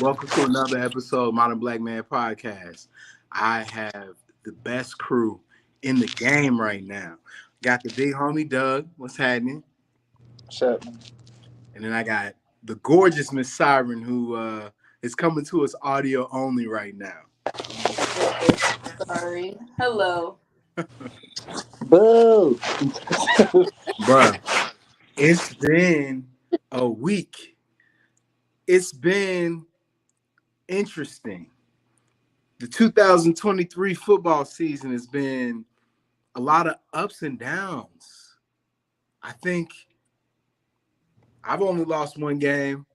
Welcome to another episode of Modern Black Man Podcast. I have the best crew in the game right now. Got the big homie Doug. What's happening? What's up, man? And then I got the gorgeous Miss Siren, who is coming to us audio only right now. Sorry. Hello. Boo! Bruh, it's been a week. It's been interesting. The 2023 football season has been a lot of ups and downs. I think I've only lost one game.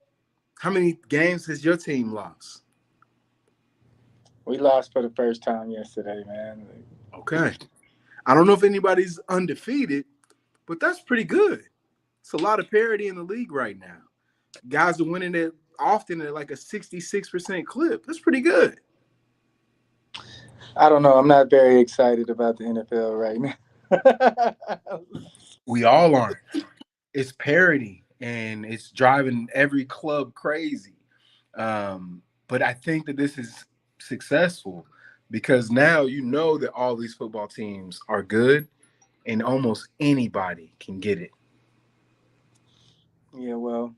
How many games has your team lost? We lost for the first time yesterday, man. Okay. I don't know if anybody's undefeated, but that's pretty good. It's a lot of parity in the league right now. Guys are winning it often at like a 66% clip. That's pretty good. I don't know. I'm not very excited about the NFL right now. We all aren't. It's parity, and it's driving every club crazy. But I think that this is successful because now you know that all these football teams are good, and almost anybody can get it. Yeah, well,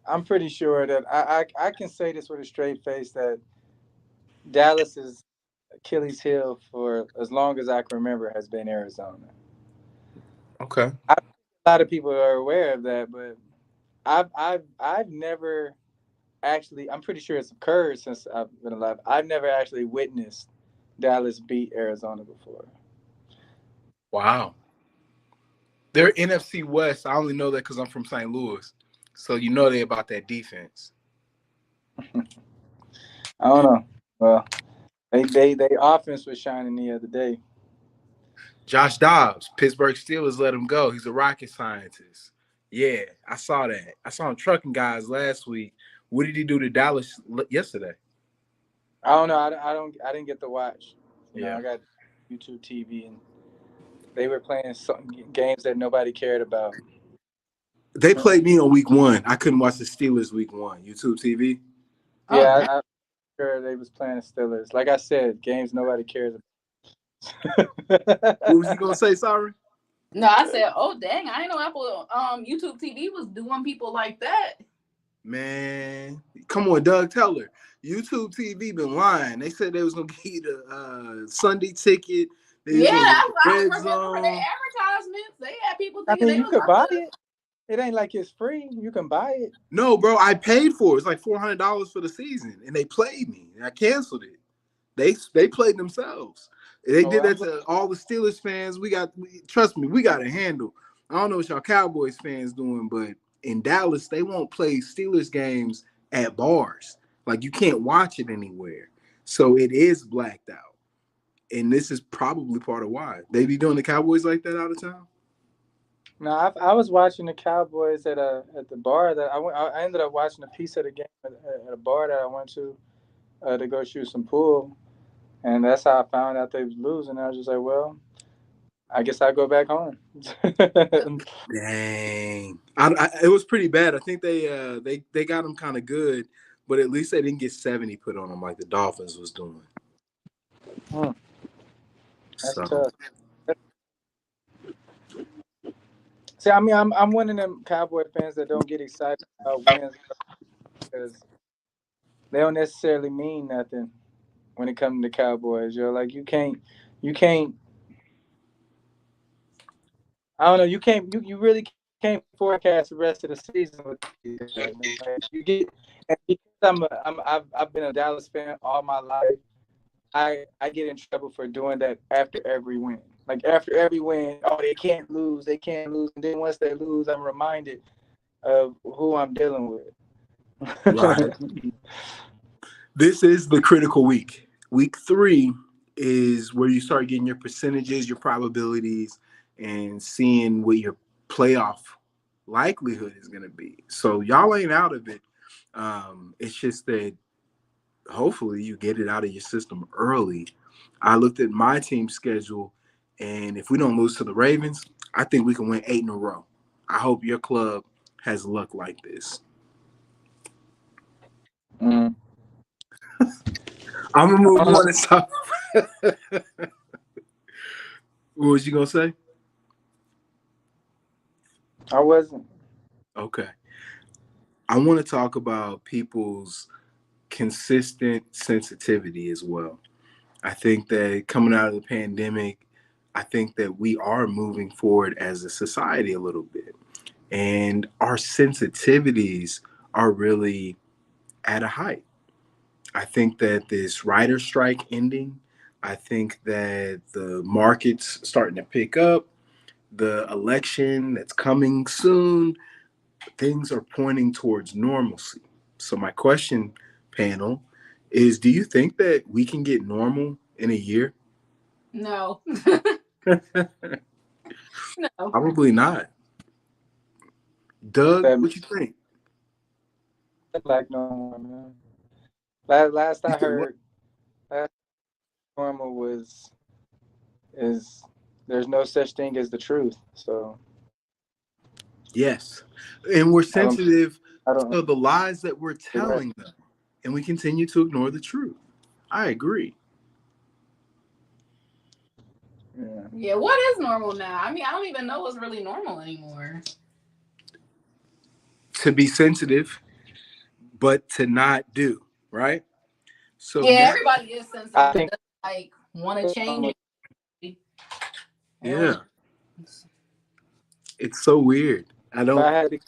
I'm pretty sure that I can say this with a straight face that Dallas's Achilles heel for as long as I can remember has been Arizona. Okay. A lot of people are aware of that, but I've never actually. I'm pretty sure it's occurred since I've been alive. I've never actually witnessed Dallas beat Arizona before. Wow. They're NFC West. I only know that because I'm from St. Louis. So you know they about that defense. I don't know. Well, they offense was shining the other day. Josh Dobbs, Pittsburgh Steelers let him go. He's a rocket scientist. Yeah, I saw that. I saw him trucking guys last week. What did he do to Dallas yesterday? I don't know. I didn't get to watch. You know, Yeah. I got YouTube TV and they were playing some games that nobody cared about. They played me on week one. I couldn't watch the Steelers week one. YouTube TV. Yeah, I'm sure they was playing Steelers. Like I said, games nobody cares about. What was you gonna say, sorry? No, I said, oh dang, I didn't know Apple YouTube TV was doing people like that. Man, come on, Doug Teller. YouTube TV been lying. They said they was gonna give you the Sunday ticket. Yeah, I Red remember Zone. the advertisements. They had people I thinking mean, they you was could buy it. It ain't like it's free. You can buy it. No, bro, I paid for it. It's like $400 for the season, and they played me. And I canceled it. They played themselves. They did that to all the Steelers fans. Trust me, we got a handle. I don't know what y'all Cowboys fans doing, but in Dallas, they won't play Steelers games at bars. Like you can't watch it anywhere. So it is blacked out. And this is probably part of why. They be doing the Cowboys like that out of town? No, I was watching the Cowboys at the bar that I went. I ended up watching a piece of the game at a bar that I went to go shoot some pool, and that's how I found out they was losing. I was just like, well, I guess I'll go back home. Dang, it was pretty bad. I think they got them kind of good, but at least they didn't get 70 put on them like the Dolphins was doing. That's So. tough. See, I mean, I'm one of them Cowboy fans that don't get excited about wins because they don't necessarily mean nothing when it comes to Cowboys. You're like you can't. I don't know. You really can't forecast the rest of the season with these guys. You get, and because I've been a Dallas fan all my life. I get in trouble for doing that after every win. Like after every win, oh, they can't lose, and then once they lose, I'm reminded of who I'm dealing with. Right. This is the critical week. Week 3 is where you start getting your percentages, your probabilities, and seeing what your playoff likelihood is going to be. So y'all ain't out of it. It's just that hopefully you get it out of your system early. I looked at my team's schedule, and if we don't lose to the Ravens, I think we can win 8 in a row. I hope your club has luck like this. I'm gonna move on and talk. What was you gonna say? I wasn't. Okay. I want to talk about people's consistent sensitivity as well. I think that coming out of the pandemic, I think that we are moving forward as a society a little bit. And our sensitivities are really at a height. I think that this writer strike ending, I think that the market's starting to pick up, the election that's coming soon, things are pointing towards normalcy. So my question, panel, is do you think that we can get normal in a year? No. No. Probably not. Doug, That what you think? like normal, man. Last You I said what? heard, last normal was is there's no such thing as the truth. So Yes. And we're I don't sensitive I don't to the lies that we're see that. telling them, and we continue to ignore the truth. I agree. Yeah. Yeah, what is normal now? I mean, I don't even know what's really normal anymore. To be sensitive, but to not do, right? So Yeah, now, everybody is I sensitive, but think doesn't like want to change it. They don't yeah, want it's so weird. I if don't, I had to,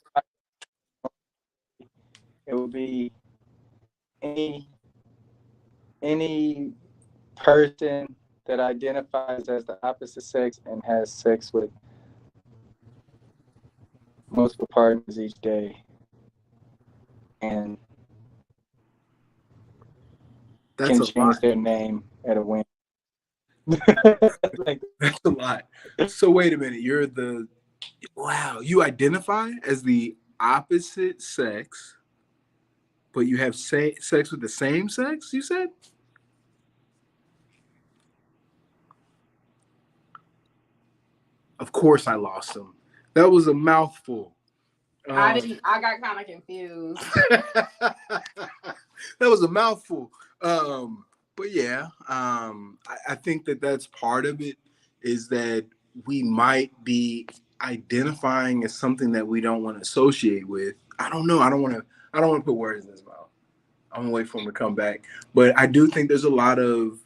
it would be any any person that identifies as the opposite sex and has sex with multiple partners each day and that's can a lot. change their name at a whim. Like, That's a lot. So wait a minute. Wow, you identify as the opposite sex, but you have sex with the same sex, you said? Of course I lost him. That was a mouthful. I Um, didn't. I got kind of confused. that was a mouthful. But yeah, I think that that's part of it is that we might be identifying as something that we don't want to associate with. I don't know. I don't want to. I don't want to put words in his mouth. I'm gonna wait for him to come back. But I do think there's a lot of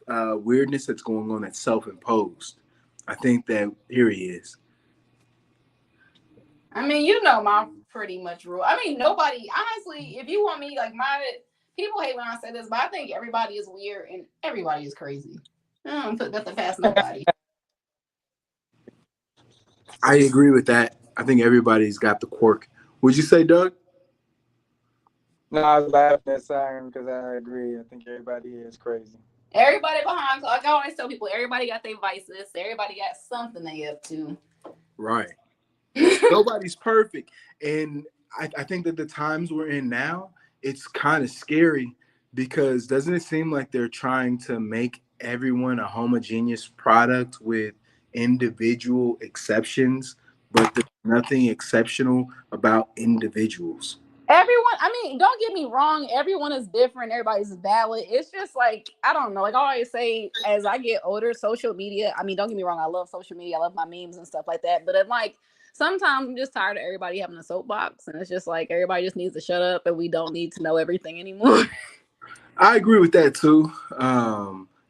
weirdness that's going on that's self-imposed. I think that here he is. I mean, you know my pretty much rule. I mean, nobody. Honestly, if you want me, like my people hate when I say this, but I think everybody is weird and everybody is crazy. I don't put nothing past nobody. I agree with that. I think everybody's got the quirk. Would you say, Doug? no, I was laughing at Siren because I agree. I think everybody is crazy. Everybody behind, like I always tell people, everybody got their vices. Everybody got something they up to. Right. Nobody's perfect. And I think that the times we're in now, it's kind of scary because doesn't it seem like they're trying to make everyone a homogeneous product with individual exceptions, but there's nothing exceptional about individuals? Everyone, I mean, don't get me wrong, everyone is different, everybody's valid. It's just like, I don't know, like I always say, as I get older, social media, I mean, don't get me wrong, I love social media, I love my memes and stuff like that, but I'm like, sometimes I'm just tired of everybody having a soapbox, and it's just like everybody just needs to shut up and we don't need to know everything anymore. I agree with that too.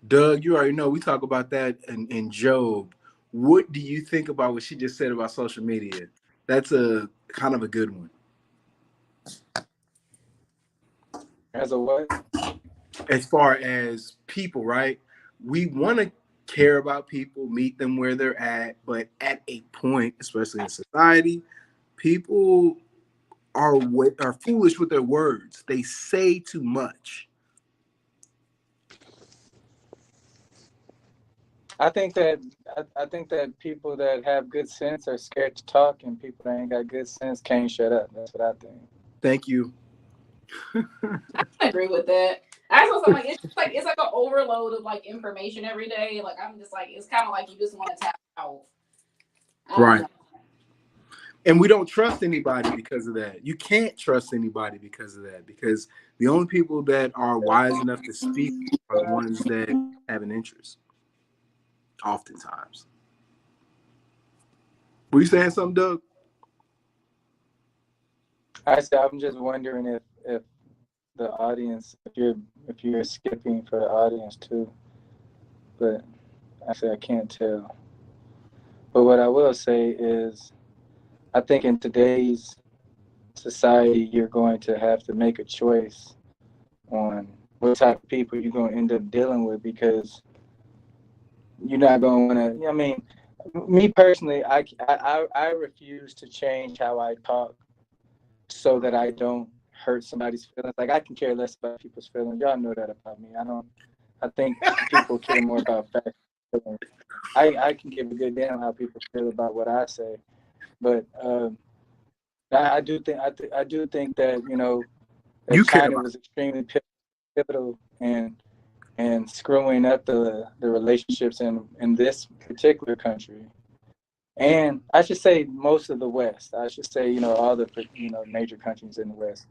Doug, you already know we talk about that in Job. What do you think about what she just said about social media? That's a kind of a good one. As a what? As far as people, right? We want to care about people, meet them where they're at, but at a point, especially in society, people are foolish with their words. They say too much. I think that I think that people that have good sense are scared to talk, and people that ain't got good sense can't shut up. That's what I think. Thank you. I agree with that. I also like it's like an overload of like information every day. Like I'm just like it's kind of like you just want to tap out. I don't Right. know. And we don't trust anybody because of that. You can't trust anybody because of that, because the only people that are wise enough to speak are the ones that have an interest, oftentimes. Were you saying something, Doug? I said I'm just wondering if the audience, if you're skipping for the audience too, but I said I can't tell. But what I will say is, I think in today's society, you're going to have to make a choice on what type of people you're going to end up dealing with, because you're not going to want to. I mean, me personally, I refuse to change how I talk so that I don't hurt somebody's feelings. Like, I can care less about people's feelings. Y'all know that about me. I don't. I think people care more about facts. I can give a good damn how people feel about what I say, but I do think I do think that that You care China about was extremely pivotal and screwing up the relationships in this particular country. And I should say most of the West. I should say, all the major countries in the West.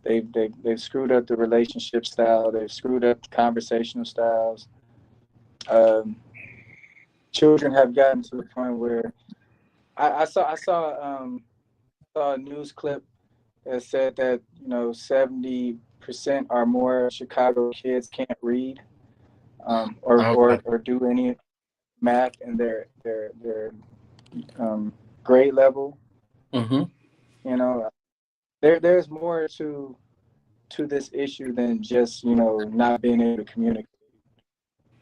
They've screwed up the relationship style. They've screwed up the conversational styles. Um, Children have gotten to the point where I saw a news clip that said that 70% or more of Chicago kids can't read, okay. or do any math in their grade level. Mm-hmm. You know, there's more to this issue than just not being able to communicate.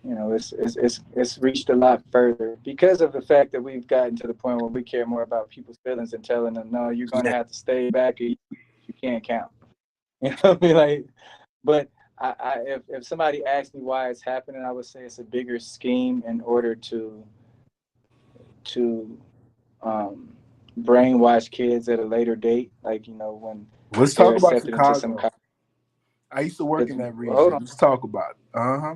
It's reached a lot further because of the fact that we've gotten to the point where we care more about people's feelings and telling them, no, you're going to Yeah. have to stay back, or you can't count. You know what I mean? Like, but if somebody asked me why it's happening, I would say it's a bigger scheme in order to um, brainwash kids at a later date. Like, when Let's they're talk about accepted into some Chicago. college. I used to work in that Hold region. on, Let's talk about it. Uh-huh.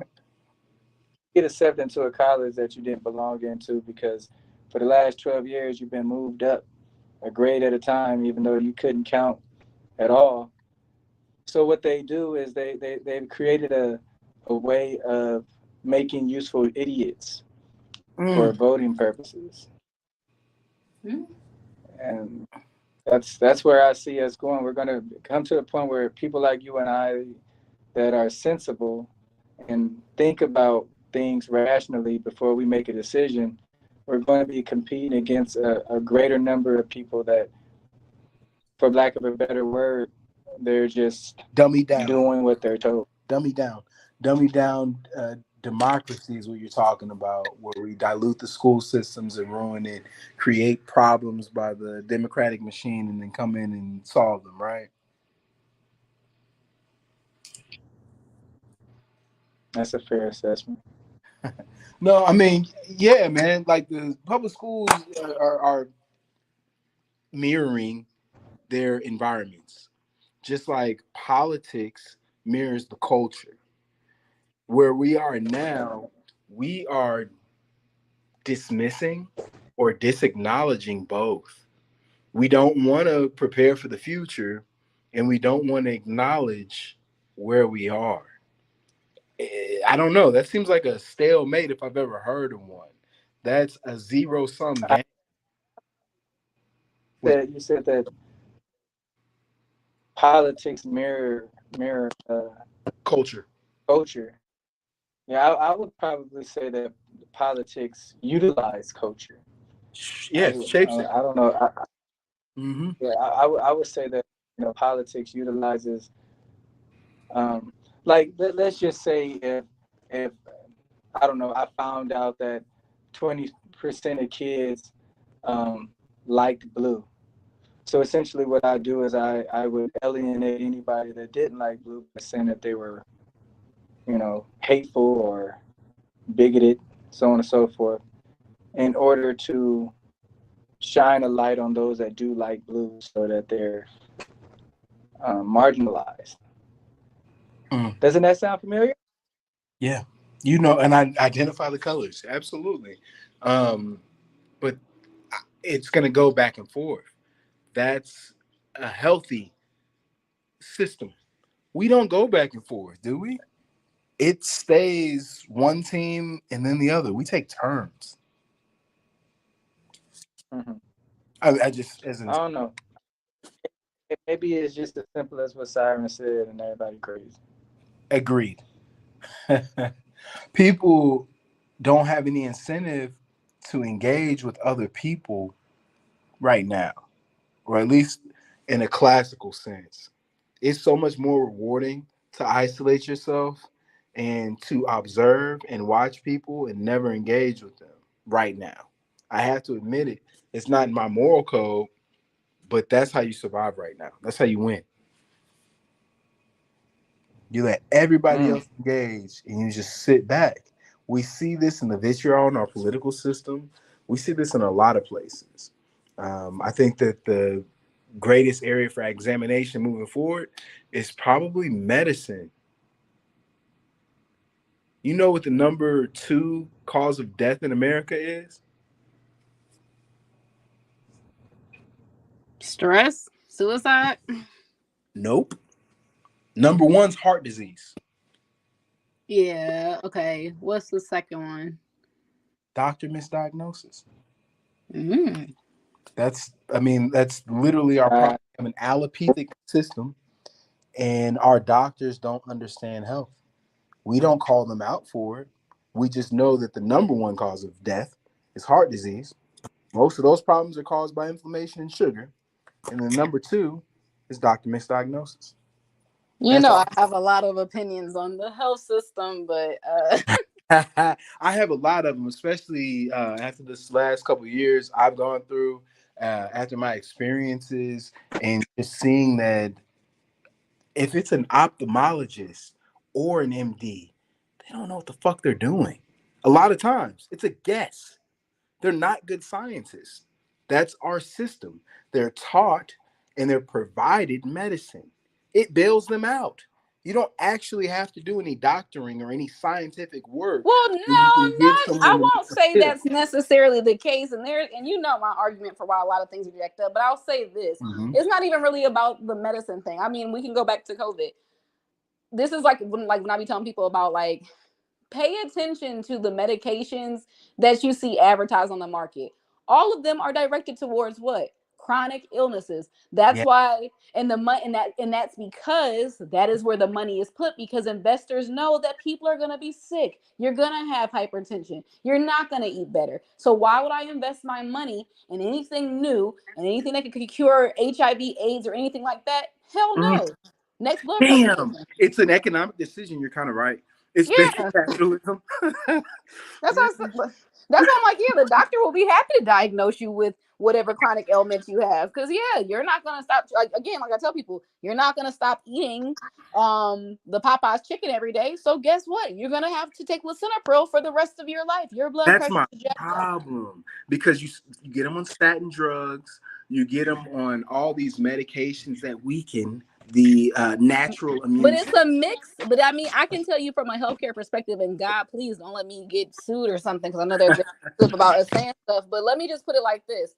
get accepted into a college that you didn't belong into because for the last 12 years you've been moved up a grade at a time, even though you couldn't count at all. So what they do is they've created a way of making useful idiots for Mm. voting purposes. Hmm? And that's where I see us going. We're going to come to the point where people like you and I that are sensible and think about things rationally before we make a decision, we're going to be competing against a greater number of people that, for lack of a better word, they're just Dummy down. doing what they're told. Dummy down. Dummy down. Democracy is what you're talking about, where we dilute the school systems and ruin it, create problems by the democratic machine, and then come in and solve them, right? That's a fair assessment. No, I mean, yeah, man. Like the public schools are mirroring their environments, just like politics mirrors the culture. Where we are now, we are dismissing or disacknowledging both. We don't want to prepare for the future, and we don't want to acknowledge where we are. I don't know. That seems like a stalemate if I've ever heard of one. That's a zero sum I game with You said that politics mirror culture. culture. Yeah, I would probably say that politics utilize culture. Yeah, shapes it. I don't know. Mm-hmm. Yeah, I would say that politics utilizes, like let's just say if I don't know, I found out that 20% of kids um, liked blue. So essentially, what I do is I would alienate anybody that didn't like blue by saying that they were hateful or bigoted, so on and so forth, in order to shine a light on those that do like blue, so that they're marginalized. Mm. Doesn't that sound familiar? Yeah, and I identify the colors absolutely, but it's going to go back and forth. That's a healthy system. We don't go back and forth, do we? It stays one team and then the other. We take turns. Mm-hmm. I just as an I don't know. Maybe it's just as simple as what Siren said, and everybody crazy. agreed. People don't have any incentive to engage with other people right now, or at least in a classical sense. It's so much more rewarding to isolate yourself and to observe and watch people and never engage with them right now. I have to admit it. It's not in my moral code, but that's how you survive right now. That's how you win. You let everybody Mm. else engage and you just sit back. We see this in the vitriol in our political system. We see this in a lot of places. I think that the greatest area for examination moving forward is probably medicine. You know what the number two cause of death in America is? Stress, suicide. Nope. Number one's heart disease. Yeah. Okay. What's the second one? Doctor misdiagnosis. Mm. That's literally our Uh, problem. We have an allopathic system, and our doctors don't understand health. We don't call them out for it. We just know that the number one cause of death is heart disease. Most of those problems are caused by inflammation and sugar. And then number two is doctor misdiagnosis. You That's know, all. I have a lot of opinions on the health system, but I have a lot of them, especially after this last couple of years I've gone through, after my experiences, and just seeing that if it's an ophthalmologist or an MD, they don't know what the fuck they're doing. A lot of times, it's a guess. They're not good scientists. That's our system. They're taught and they're provided medicine. It bails them out. You don't actually have to do any doctoring or any scientific work. well, no, You can give not. I someone won't a say pill. that's necessarily the case. And you know my argument for why a lot of things are jacked up. But I'll say this: Mhm. it's not even really about the medicine thing. I mean, we can go back to COVID. This is like when I be telling people about like pay attention to the medications that you see advertised on the market. All of them are directed towards what? Chronic illnesses. That's Yeah. why, and the money, and that's because that is where the money is put, because investors know that people are going to be sick. You're going to have hypertension. You're not going to eat better. So why would I invest my money in anything new and anything that could cure HIV, AIDS, or anything like that? Hell Mhm. no. Next blood pressure Damn. patient. It's an economic decision. You're kind of right. It's basic Yeah. capitalism. That's This what that's why I'm like, yeah, the doctor will be happy to diagnose you with whatever chronic ailment you have. Cause yeah, you're not gonna stop like again, like I tell people, you're not gonna stop eating the Popeyes chicken every day. So guess what? You're gonna have to take lisinopril for the rest of your life. Your blood That's pressure my is jacked up. problem because you get them on statin drugs, you get them on all these medications that weaken the natural But immune it's system. a mix. But I mean, I can tell you from a healthcare perspective, and God, please don't let me get sued or something, because I know they're very sensitive about us saying stuff. But let me just put it like this: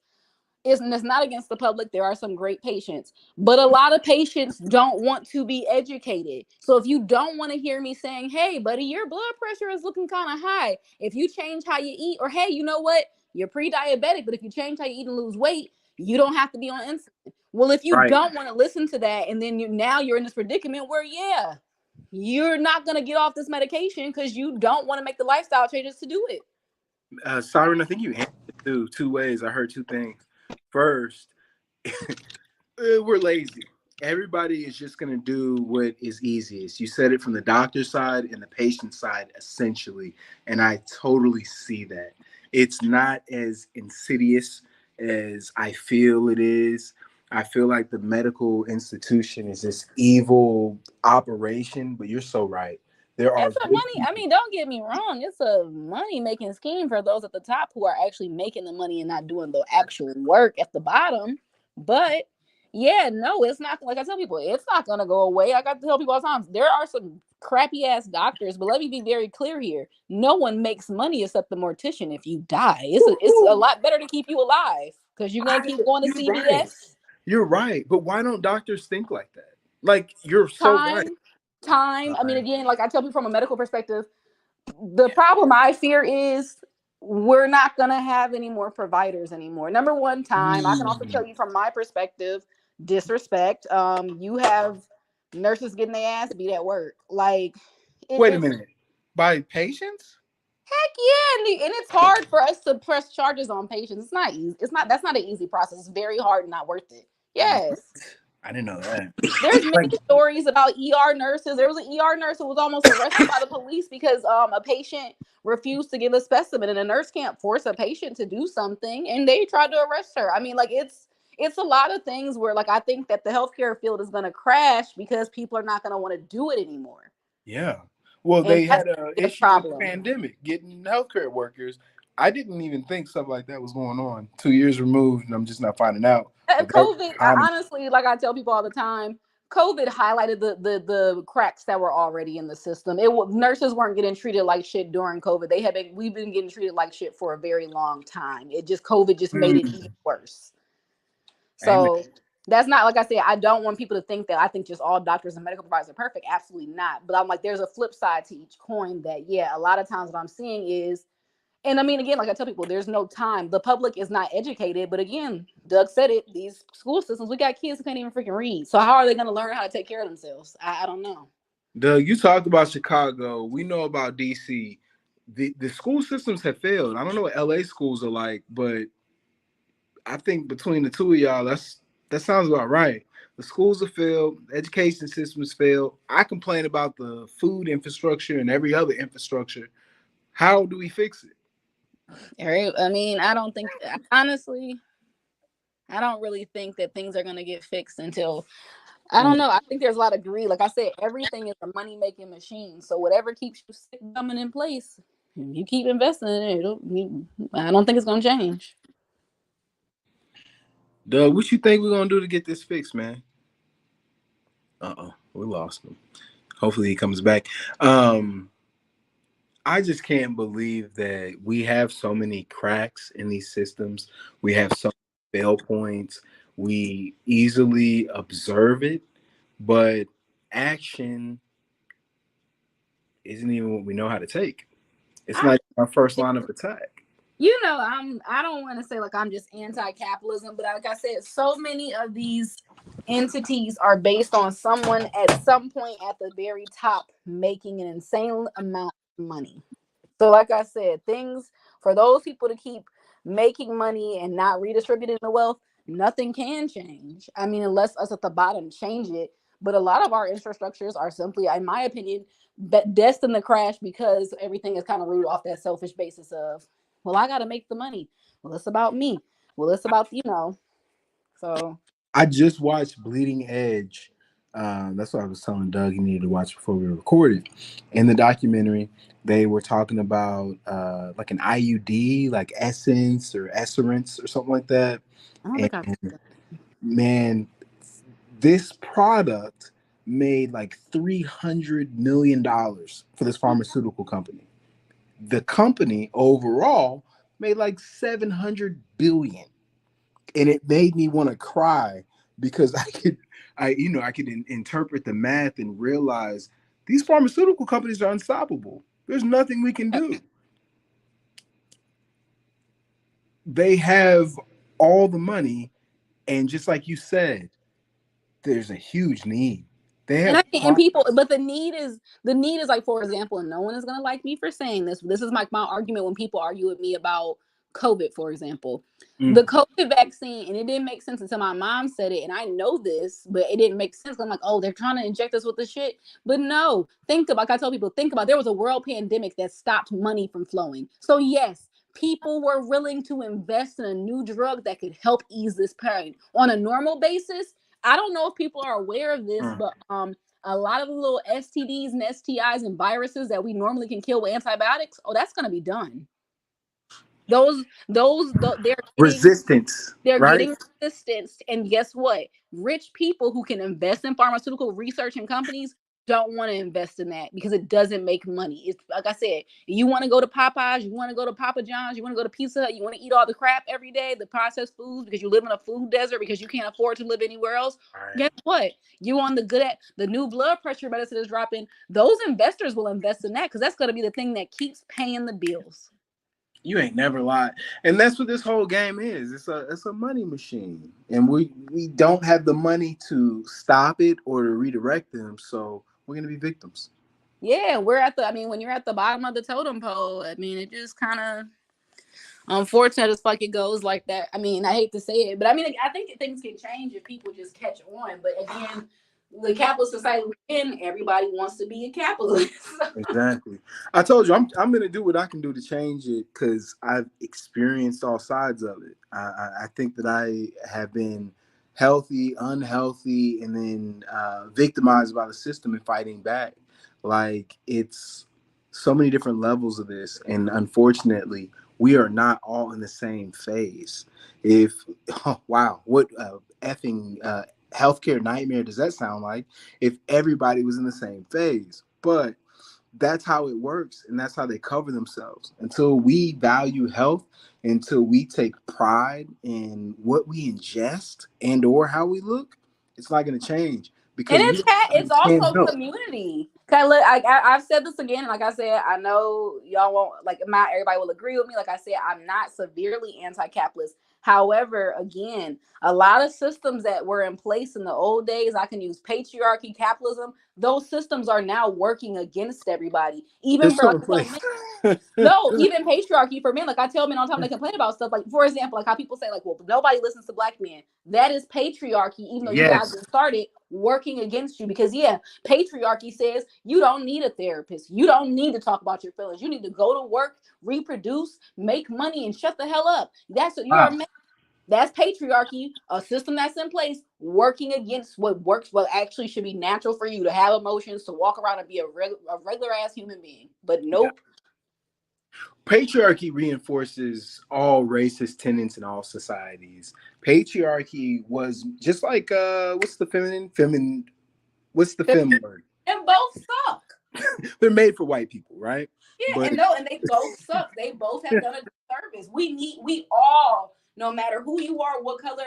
it's not against the public. There are some great patients, but a lot of patients don't want to be educated. So if you don't want to hear me saying, hey, buddy, your blood pressure is looking kind of high, if you change how you eat, or hey, you know what? You're pre-diabetic, but if you change how you eat and lose weight, you don't have to be on insulin. Well, if you Right. don't want to listen to that, and then you're in this predicament where, yeah, you're not going to get off this medication because you don't want to make the lifestyle changes to do it. Siren, I think you answered it two ways. I heard two things. First, we're lazy. Everybody is just going to do what is easiest. You said it from the doctor's side and the patient side, essentially. And I totally see that. It's not as insidious as I feel it is. I feel like the medical institution is this evil operation, but you're so right. There are It's a good money. I people. mean, don't get me wrong. It's a money making scheme for those at the top who are actually making the money and not doing the actual work at the bottom. But yeah, no, it's not. Like I tell people, it's not gonna go away. I got to tell people all the time. There are some crappy ass doctors, but let me be very clear here. No one makes money except the mortician if you die. It's a lot better to keep you alive because you're gonna I, keep going to you're right. CVS. You're right, but why don't doctors think like that? Like, you're so right. Time, time. I mean, Time. again, like I tell people from a medical perspective, the problem I fear is we're not going to have any more providers anymore. Number one, time. I can also Mm. tell you from my perspective, disrespect. You have nurses getting their ass beat at work. Like, Wait a it's minute. By patients? heck yeah, and it's hard for us to press charges on patients. It's not easy. It's not. That's not an easy process. It's very hard and not worth it. What? Yes. I didn't know that. There's many Like, stories about ER nurses. There was an ER nurse who was almost arrested by the police because a patient refused to give a specimen, and a nurse can't force a patient to do something, and they tried to arrest her. I mean, like it's a lot of things where like I think that the healthcare field is going to crash because people are not going to want to do it anymore, yeah. Well, and they that's had an the biggest issue with the problem. pandemic getting healthcare workers. I didn't even think stuff like that was going on. 2 years removed, and I'm just not finding out that that's COVID, common. honestly, like I tell people all the time, COVID highlighted the cracks that were already in the system. Nurses weren't getting treated like shit during COVID. We've been getting treated like shit for a very long time. COVID just made it even Mm. worse. Amen. So that's not, like I said, I don't want people to think that I think just all doctors and medical providers are perfect. Absolutely not. But I'm like, there's a flip side to each coin that, yeah, a lot of times what I'm seeing is, and I mean, again, like I tell people, there's no time. The public is not educated. But again, Doug said it, these school systems, we got kids who can't even freaking read. So how are they going to learn how to take care of themselves? I don't know. Doug, you talked about Chicago. We know about DC. The school systems have failed. I don't know what LA schools are like, but I think between the two of y'all, that sounds about right. The schools have failed, the education systems failed. I complain about the food infrastructure and every other infrastructure. How do we fix it? I mean, I don't think, honestly, I don't really think that things are going to get fixed until, I Mm. don't know. I think there's a lot of greed. Like I said, everything is a money making machine. So whatever keeps you sick, dumb, and in place, if you keep investing in it, I don't think it's going to change. Doug, what you think we're gonna do to get this fixed, man? We lost him. Hopefully he comes back. Um, I just can't believe that we have so many cracks in these systems. We have so many fail points. We easily observe it, but action isn't even what we know how to take. It's I not our first line of attack. I don't want to say like I'm just anti-capitalism, but like I said, so many of these entities are based on someone at some point at the very top making an insane amount of money. So like I said, things for those people to keep making money and not redistributing the wealth, nothing can change. I mean, unless us at the bottom change it. But a lot of our infrastructures are simply, in my opinion, destined to crash because everything is kind of rooted off that selfish basis of, well, I got to make the money. Well, it's about me. Well, it's about, so. I just watched Bleeding Edge. That's what I was telling Doug he needed to watch before we recorded. In the documentary, they were talking about like an IUD, like Essence or Esserance or something like that. I don't And think I've. man, this product made like $300 million for this pharmaceutical company. The company overall made like 700 billion, and it made me want to cry because I could interpret the math and realize these pharmaceutical companies are unstoppable. There's nothing we can do. They have all the money, and just like you said, there's a huge need. They And have I and people, but the need is like, for example, and no one is gonna like me for saying this. This is like my argument when people argue with me about COVID, for example. mm, The COVID vaccine, and it didn't make sense until my mom said it, and I know this, but it didn't make sense. I'm like, oh, they're trying to inject us with the shit. But no, think about, like I tell people, think about, there was a world pandemic that stopped money from flowing. So yes, people were willing to invest in a new drug that could help ease this pain on a normal basis. I don't know if people are aware of this, mm. but a lot of the little STDs and STIs and viruses that we normally can kill with antibiotics, oh, that's gonna be done. They're getting Resistance, they're right? getting resistance, and guess what? Rich people who can invest in pharmaceutical research and companies don't want to invest in that because it doesn't make money. It's like I said, you want to go to Popeyes, you want to go to Papa John's, you want to go to Pizza Hut, you want to eat all the crap every day, the processed foods because you live in a food desert because you can't afford to live anywhere else. Right. Guess what? You on the good at the new blood pressure medicine is dropping. Those investors will invest in that because that's going to be the thing that keeps paying the bills. You ain't never lied, and that's what this whole game is. It's a money machine, and we don't have the money to stop it or to redirect them. So we're gonna be victims. Yeah, we're at the. I mean, when you're at the bottom of the totem pole, I mean, it just kind of unfortunate as fuck it goes like that. I mean, I hate to say it, but I mean, I think things can change if people just catch on. But again, the capitalist society we're in, everybody wants to be a capitalist. Exactly. I told you I'm gonna do what I can do to change it because I've experienced all sides of it. I think that I have been healthy, unhealthy, and then victimized by the system and fighting back. Like it's so many different levels of this, and unfortunately, we are not all in the same phase. If oh, wow, what effing healthcare nightmare does that sound like? If everybody was in the same phase, but that's how it works, and that's how they cover themselves. Until we value health, until we take pride in what we ingest and or how we look, it's not going to change And because we it's can't also help. community. Cause look, I've said this again. Like I said, I know y'all won't like not everybody will agree with me. Like I said, I'm not severely anti-capitalist. However, again, a lot of systems that were in place in the old days, I can use patriarchy, capitalism. Those systems are now working against everybody, They're even for still like in place. no, even patriarchy for men. Like I tell men all the time, they complain about stuff. Like for example, like how people say, like, well, nobody listens to black men. That is patriarchy, even though you guys Yes. started working against you. Because yeah, patriarchy says you don't need a therapist. You don't need to talk about your feelings. You need to go to work, reproduce, make money, and shut the hell up. That's what you're a Wow. man. That's patriarchy, a system that's in place working against what works, what actually should be natural for you to have emotions, to walk around and be a regular ass human being. But Yeah. nope. Patriarchy reinforces all racist tenets in all societies. Patriarchy was just like what's the feminine what's the fem word? And both suck. They're made for white people, right? Yeah, But and no, and they both suck. They both have done a disservice. We all, no matter who you are, what color,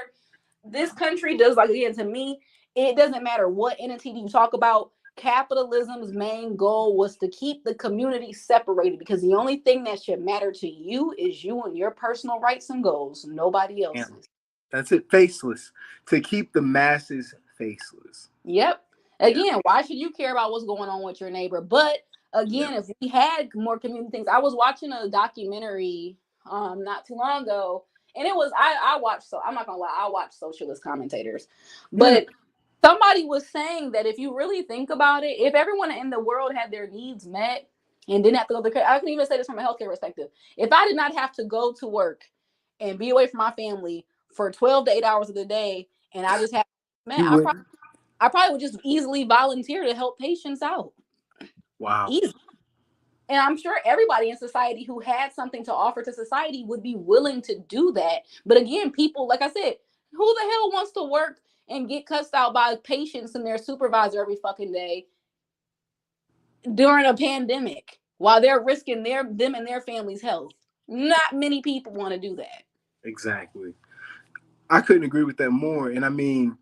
this country does. Like again, to me, it doesn't matter what entity you talk about. Capitalism's main goal was to keep the community separated because the only thing that should matter to you is you and your personal rights and goals, nobody yeah, else's. that's it, faceless. To keep the masses faceless. Yep. Yeah. Again, why should you care about what's going on with your neighbor? But Yeah. again, if we had more community things, I was watching a documentary not too long ago, and it was I watched, so I'm not gonna lie, I watch socialist commentators, Yeah. but somebody was saying that if you really think about it, if everyone in the world had their needs met and didn't have to go to the, I can even say this from a healthcare perspective. If I did not have to go to work and be away from my family for 12 to 8 hours of the day, and I just have man, You would. I probably would just easily volunteer to help patients out. Wow. Easy. And I'm sure everybody in society who had something to offer to society would be willing to do that. But again, people, like I said, who the hell wants to work and get cussed out by patients and their supervisor every fucking day during a pandemic while they're risking them and their family's health? Not many people want to do that. Exactly. I couldn't agree with that more. And I mean,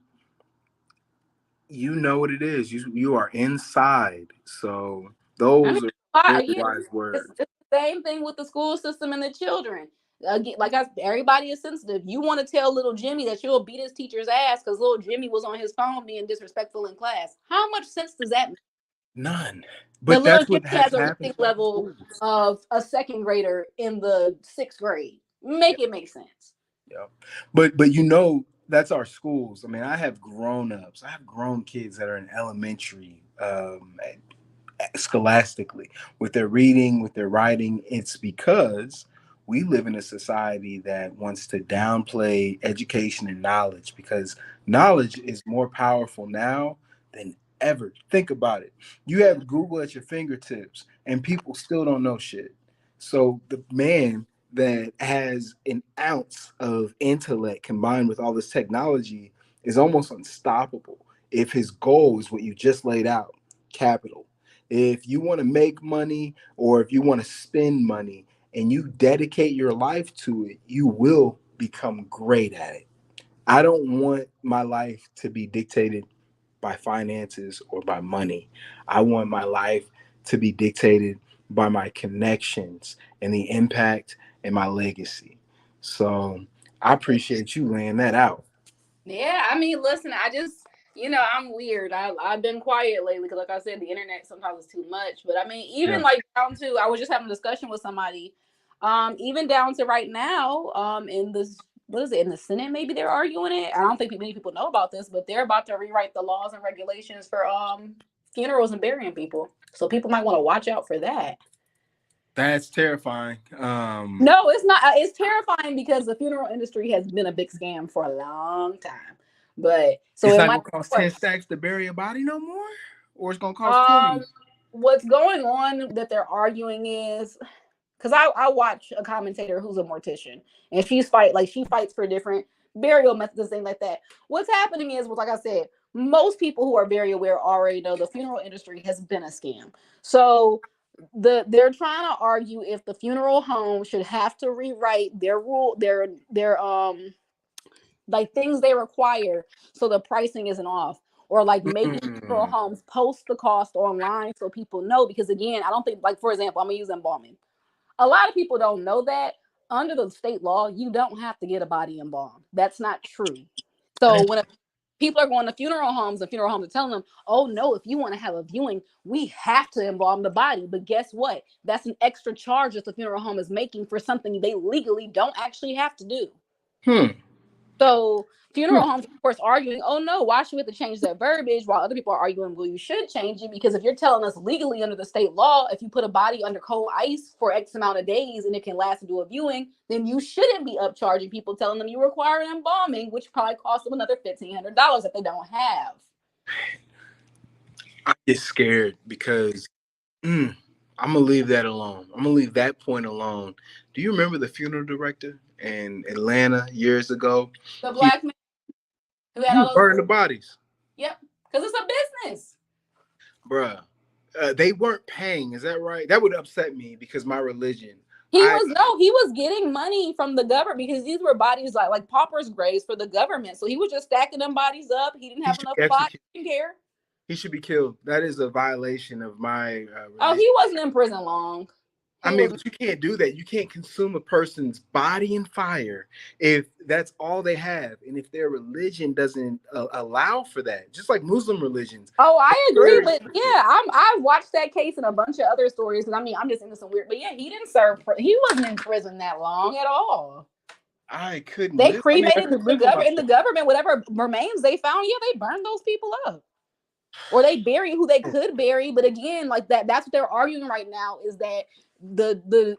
you know what it is. You are inside. So I mean, those are very again, wise it's words. the same thing with the school system and the children. Again, like everybody is sensitive. You want to tell little Jimmy that you'll beat his teacher's ass because little Jimmy was on his phone being disrespectful in class. How much sense does that make? None. But But little that's what Jimmy has has a happened reading to our level schools. of a second grader in the sixth grade. Make it make sense. Yeah. But you know that's our schools. I mean, I have grown ups. I have grown kids that are in elementary, scholastically, with their reading, with their writing. It's because we live in a society that wants to downplay education and knowledge because knowledge is more powerful now than ever. Think about it. You have Google at your fingertips and people still don't know shit. So the man that has an ounce of intellect combined with all this technology is almost unstoppable if his goal is what you just laid out, capital. If you want to make money or if you want to spend money and you dedicate your life to it, you will become great at it. I don't want my life to be dictated by finances or by money. I want my life to be dictated by my connections and the impact and my legacy. So I appreciate you laying that out. Yeah, I mean, listen, I just, I'm weird. I've been quiet lately because, like I said, the internet sometimes is too much. But I mean, even Yeah. like down to, I was just having a discussion with somebody, even down to right now, in this, what is it, in the Senate, maybe they're arguing it. I don't think many people know about this, but they're about to rewrite the laws and regulations for funerals and burying people. So people might want to watch out for that. That's terrifying. No, it's not. It's terrifying because the funeral industry has been a big scam for a long time. But so It's it not might gonna cost be 10 worse. stacks to bury a body no more? Or it's gonna cost 20. Um, what's going on that they're arguing is because I watch a commentator who's a mortician and she fights for different burial methods and things like that. What's happening is, well, like I said, most people who are very aware already know the funeral industry has been a scam. So they're trying to argue if the funeral home should have to rewrite their rule their like things they require so the pricing isn't off, or like making funeral Mm. homes post the cost online so people know, because again, I don't think, like, for example, I'm gonna use embalming. A lot of people don't know that under the state law you don't have to get a body embalmed. That's not true. So when people are going to funeral homes and funeral homes are telling them, oh no, if you want to have a viewing, we have to embalm the body. But guess what? That's an extra charge that the funeral home is making for something they legally don't actually have to do. Hmm. So Hmm. funeral homes, of course, arguing, oh no, why should we have to change that verbiage? While other people are arguing, well, you should change it because if you're telling us legally under the state law, if you put a body under cold ice for X amount of days and it can last to do a viewing, then you shouldn't be upcharging people, telling them you require an embalming, which probably costs them another $1,500 that they don't have. I get scared because I'm gonna leave that alone. I'm gonna leave that point alone. Do you remember the funeral director in Atlanta years ago? The He black man who had he was all those, burning the bodies, yep, because it's a business. bruh. They weren't paying. Is that right? That would upset me because my religion. He I was no, he was getting money from the government because these were bodies like paupers' graves for the government. So he was just stacking them bodies up. He didn't he have should enough be bodies executed. to care. He should be killed. That is a violation of my Oh, religion. he wasn't in prison long. I He mean, was. but you can't do that. You can't consume a person's body in fire if that's all they have, and if their religion doesn't allow for that. Just like Muslim religions, Oh, they're I agree, very but strict. yeah, I watched that case and a bunch of other stories because I mean I'm just into some weird. But yeah, he didn't serve. He wasn't in prison that long at all. I couldn't They live. I mean, I cremated could the live with government. In the myself. government, whatever remains they found, yeah, they burned those people up. Or they bury who they could bury. But again, like that's what they're arguing right now, is that the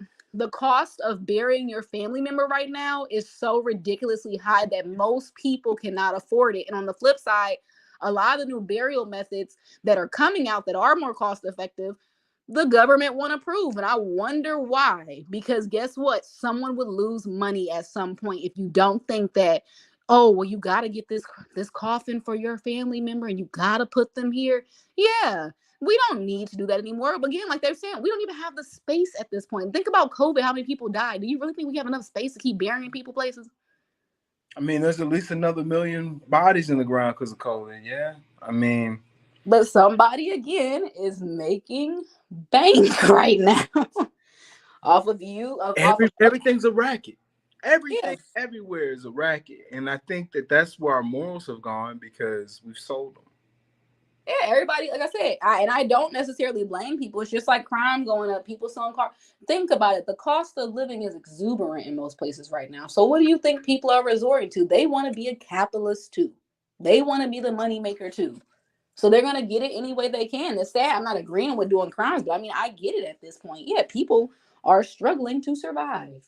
cost of burying your family member right now is so ridiculously high that most people cannot afford it. And on the flip side, a lot of the new burial methods that are coming out that are more cost effective, the government won't approve. And I wonder why. Because guess what? Someone would lose money at some point if you don't think that, oh, well, you got to get this coffin for your family member and you got to put them here. Yeah, we don't need to do that anymore. But again, like they're saying, we don't even have the space at this point. Think about COVID, how many people died. Do you really think we have enough space to keep burying people places? I mean, there's at least another million bodies in the ground because of COVID. Yeah, I mean, But somebody again is making bank right now off of you, off of us. everything's a racket. Yeah. Everything everywhere is a racket, and I think that that's where our morals have gone because we've sold them. Yeah, everybody, like I said, I don't necessarily blame people. It's just like crime going up, people selling cars. Think about it. The cost of living is exuberant in most places right now. So what do you think people are resorting to? They want to be a capitalist too. They want to be the money maker too. So they're gonna get it any way they can. It's sad. I'm not agreeing with doing crimes, but I mean I get it at this point. Yeah, people are struggling to survive.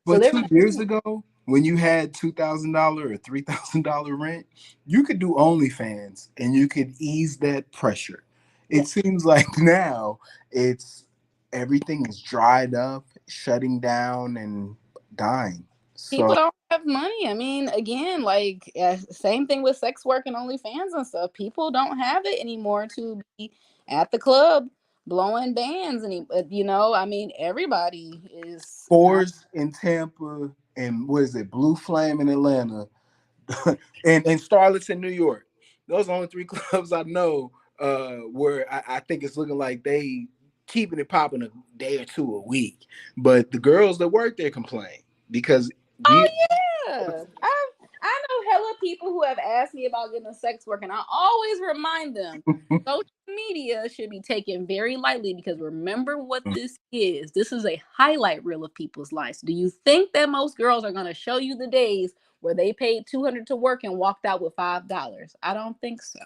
So But they're 2 years gonna ago, when you had $2,000 or $3,000 rent, you could do OnlyFans and you could ease that pressure. yeah. It seems like now it's everything is dried up, shutting down, and dying. People So don't have money. I mean, again, same thing with sex work and OnlyFans and stuff. People don't have it anymore to be at the club blowing bands, and I mean, everybody is not. Fours in Tampa, and what is it? Blue Flame in Atlanta, and Starlets in New York. Those are the only three clubs I know where I think it's looking like they keeping it popping a day or two a week. But the girls that work there complain because Oh we yeah, I know hella people who have asked me about getting a sex work, and I always remind them social media should be taken very lightly because remember what this is. This is a highlight reel of people's lives. Do you think that most girls are going to show you the days where they paid $200 to work and walked out with $5? I don't think so.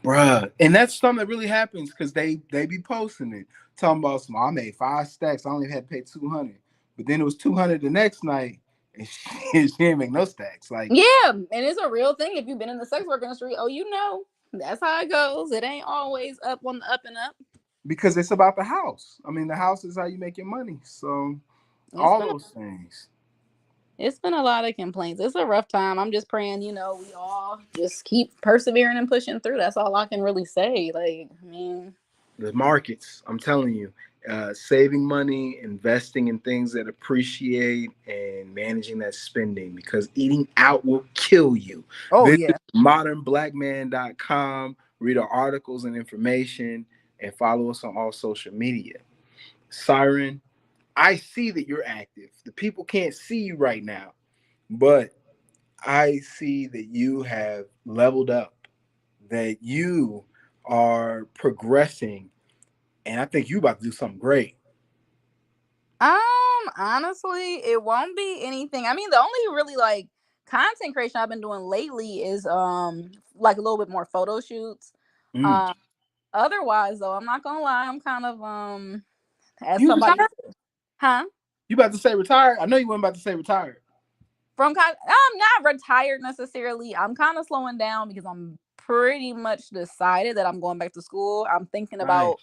bruh, and that's something that really happens because they be posting it, talking about some. I made 5 stacks. I only had to pay 200, but then it was 200 the next night, and she didn't make no stacks. Like Yeah, and it's a real thing. If you've been in the sex work industry, oh, that's how it goes. It ain't always up on the up and up. because it's about the house. I mean, the house is how you make your money. So It's all been a, those things. it's been a lot of complaints. It's a rough time. I'm just praying, we all just keep persevering and pushing through. That's all I can really say. Like, I mean, The markets, I'm telling you, saving money, investing in things that appreciate, and managing that spending because eating out will kill you. oh Visit yeah. modernblackman.com, read our articles and information, and follow us on all social media. Siren, I see that you're active. The people can't see you right now, but I see that you have leveled up, that you are progressing, and I think you about to do something great. Honestly, it won't be anything. I mean, the only really like content creation I've been doing lately is like a little bit more photo shoots. Mm. Um, Otherwise though, I'm not gonna lie, I'm kind of as You somebody, retired? huh? You about to say retired? I know you weren't about to say retired. I'm not retired necessarily. I'm kind of slowing down because I'm pretty much decided that I'm going back to school. Right.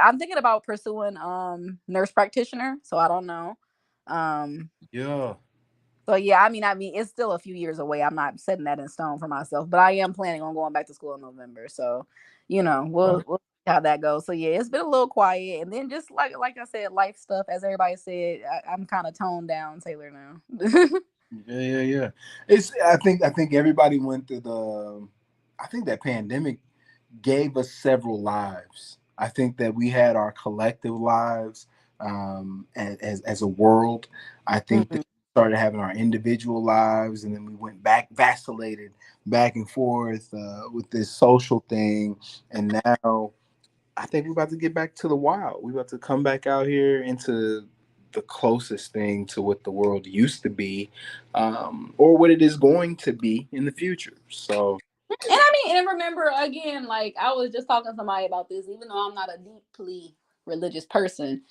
I'm thinking about pursuing nurse practitioner, so I don't know. Um Yeah. so yeah, I mean it's still a few years away. I'm not setting that in stone for myself, but I am planning on going back to school in November. So, we'll see how that goes. So yeah, it's been a little quiet, and then just like I said, life stuff. As everybody said, I'm kind of toned down, Taylor now. Yeah. It's. I think everybody went through the. I think that pandemic gave us several lives. I think that we had our collective lives as a world. I think that Mhm. we started having our individual lives, and then we went back, vacillated back and forth with this social thing, and now I think we're about to get back to the wild. We're about to come back out here into the closest thing to what the world used to be, or what it is going to be in the future. So, And I mean, and remember again, like I was just talking to somebody about this, even though I'm not a deeply religious person.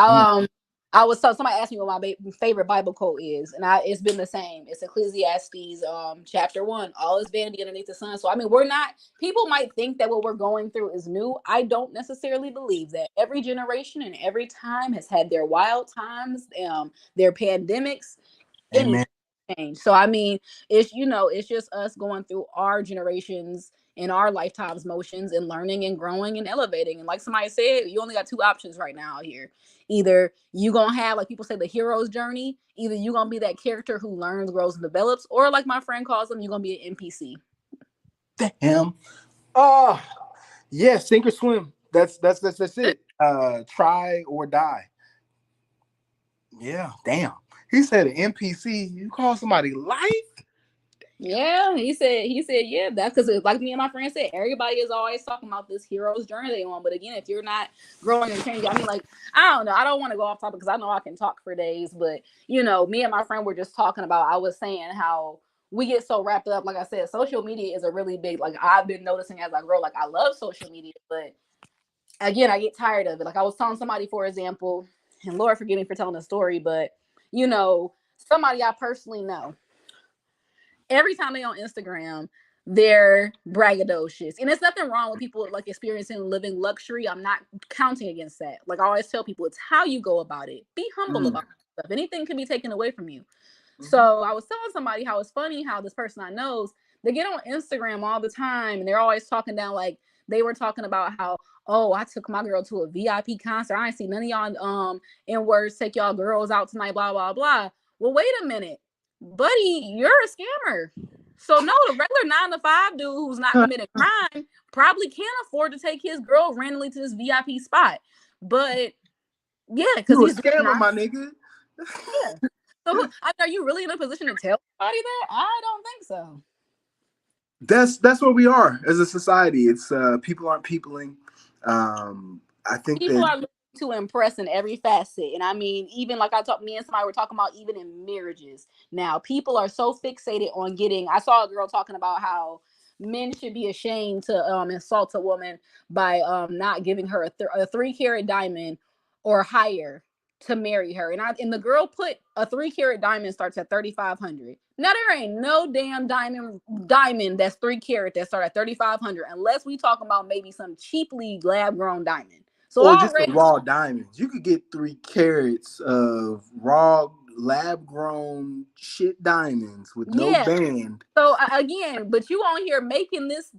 mm, I I was so somebody asked me what my favorite Bible quote is, and it's been the same. It's Ecclesiastes, chapter 1. All is vanity underneath the sun. So I mean, we're not. People might think that what we're going through is new. I don't necessarily believe that. Every generation and every time has had their wild times, their pandemics, anything amen. change. So I mean, it's just us going through our generations in our lifetimes motions and learning and growing and elevating. And like somebody said, you only got two options right now out here. Either you gonna have, like people say, the hero's journey. Either you gonna be that character who learns, grows, and develops, or like my friend calls them, you're gonna be an NPC. Damn. Oh, yeah, sink or swim. That's it. Try or die. Yeah, damn. He said an NPC. You call somebody life? Yeah, he said, yeah, that's because like me and my friend said, everybody is always talking about this hero's journey they on. But again, if you're not growing and changing, I mean, like, I don't know. I don't want to go off topic because I know I can talk for days, but me and my friend were just talking about, I was saying how we get so wrapped up. Like I said, social media is a really big, like I've been noticing as I grow, like I love social media, but again, I get tired of it. Like I was telling somebody, for example, and Lord forgive me for telling the story, but somebody I personally know, every time they on Instagram, they're braggadocious. And there's nothing wrong with people like experiencing living luxury. I'm not counting against that. Like I always tell people, it's how you go about it. Be humble Mm, about stuff. Anything can be taken away from you. mhm. So I was telling somebody how it's funny how this person I knows, they get on Instagram all the time and they're always talking down like they were talking about how, oh, I took my girl to a VIP concert. I ain't see none of y'all in words take y'all girls out tonight, blah, blah, blah. Well, wait a minute. Buddy, you're a scammer. So no, the regular 9 to 5 dude who's not committing crime probably can't afford to take his girl randomly to this VIP spot. But yeah, because You a he's scammer, not. my nigga. Yeah. So are you really in a position to tell somebody that? I don't think so. That's where we are as a society. It's people aren't peopling. I think People that are looking to impress in every facet. And I mean, even like me and somebody were talking about, even in marriages. Now, people are so fixated on getting, I saw a girl talking about how men should be ashamed to insult a woman by not giving her a 3 carat diamond or higher to marry her. And the girl put a 3 carat diamond starts at 3,500. Now there ain't no damn diamond that's 3 carat that start at 3,500 unless we talking about maybe some cheaply lab grown diamond. So or just the already, raw diamonds. You could get 3 carats of raw lab grown shit diamonds with no yeah. band. So again, but you on here making this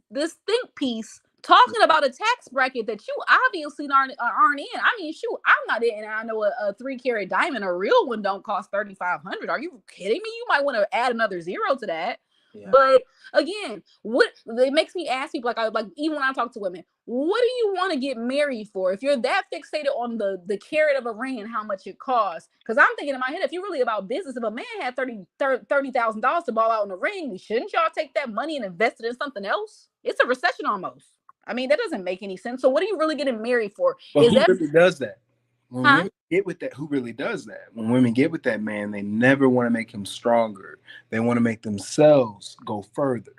think piece talking about a tax bracket that you obviously aren't in. I mean, shoot, I'm not in. And I know a 3 carat diamond, a real one, don't cost 3,500. Are you kidding me? You might want to add another zero to that. Yeah. But again, what it makes me ask people, like even when I talk to women, what do you want to get married for? If you're that fixated on the carat of a ring and how much it costs, because I'm thinking in my head, if you're really about business, if a man had $30,000 to ball out in a ring, shouldn't y'all take that money and invest it in something else? It's a recession almost. I mean, that doesn't make any sense. So what are you really getting married for? But who really does that? When Huh? women get with that, who really does that? When women get with that man, they never want to make him stronger. They want to make themselves go further.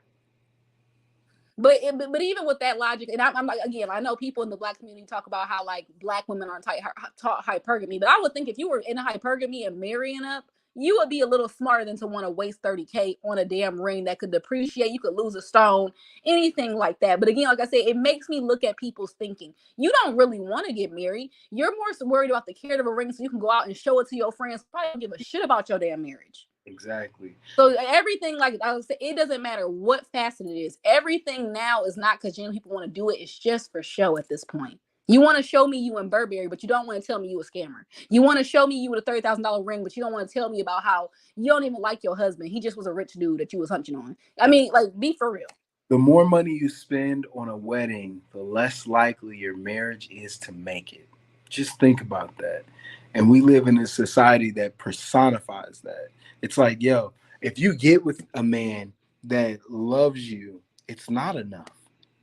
But even with that logic, and I'm like, again, I know people in the Black community talk about how like Black women aren't taught hypergamy, but I would think if you were in a hypergamy and marrying up, you would be a little smarter than to want to waste 30K on a damn ring that could depreciate. You could lose a stone, anything like that. But again, like I said, it makes me look at people's thinking. You don't really want to get married. You're more worried about the carat of a ring so you can go out and show it to your friends. Probably don't give a shit about your damn marriage. Exactly. So everything, like I was saying, it doesn't matter what facet it is. Everything now is not because genuine people want to do it. It's just for show at this point. You want to show me you in Burberry, but you don't want to tell me you a scammer. You want to show me you with a $30,000 ring, but you don't want to tell me about how you don't even like your husband. He just was a rich dude that you was hunching on. I mean, like, be for real. The more money you spend on a wedding, the less likely your marriage is to make it. Just think about that. And we live in a society that personifies that. It's like, yo, if you get with a man that loves you, it's not enough.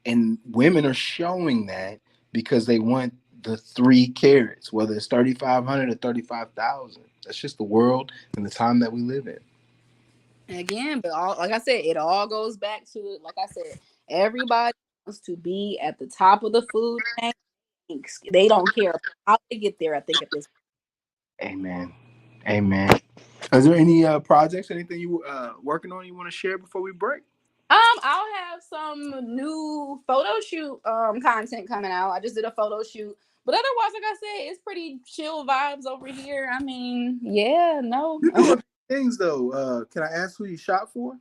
And women are showing that because they want the 3 carats, whether it's 3,500 or 35,000. That's just the world and the time that we live in. Again, but like I said, it all goes back to, like I said, everybody wants to be at the top of the food chain. They don't care how they get there. I think at this point. Amen. Amen. Is there any projects, anything you working on you want to share before we break? I'll have some new photo shoot content coming out. I just did a photo shoot. But otherwise, like I said, it's pretty chill vibes over here. I mean, yeah, no. You're doing things though. Can I ask who you shot for?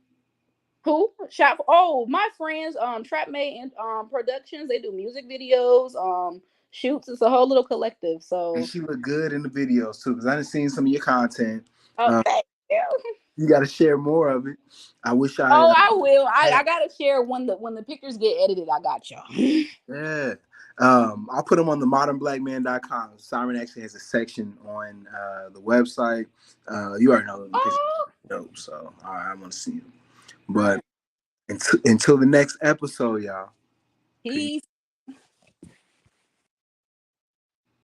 Who shot for? Oh, my friends, Trap Mate and Productions. They do music videos, shoots. It's a whole little collective. So and she looked good in the videos too, because I done seen some of your content. Okay. You got to share more of it. I wish I. Oh, I will. I gotta share when the pictures get edited. I got y'all. Yeah. I'll put them on the modernblackman.com. Simon actually has a section on the website. You already know dope, so I want to see them. But until the next episode, y'all. Peace.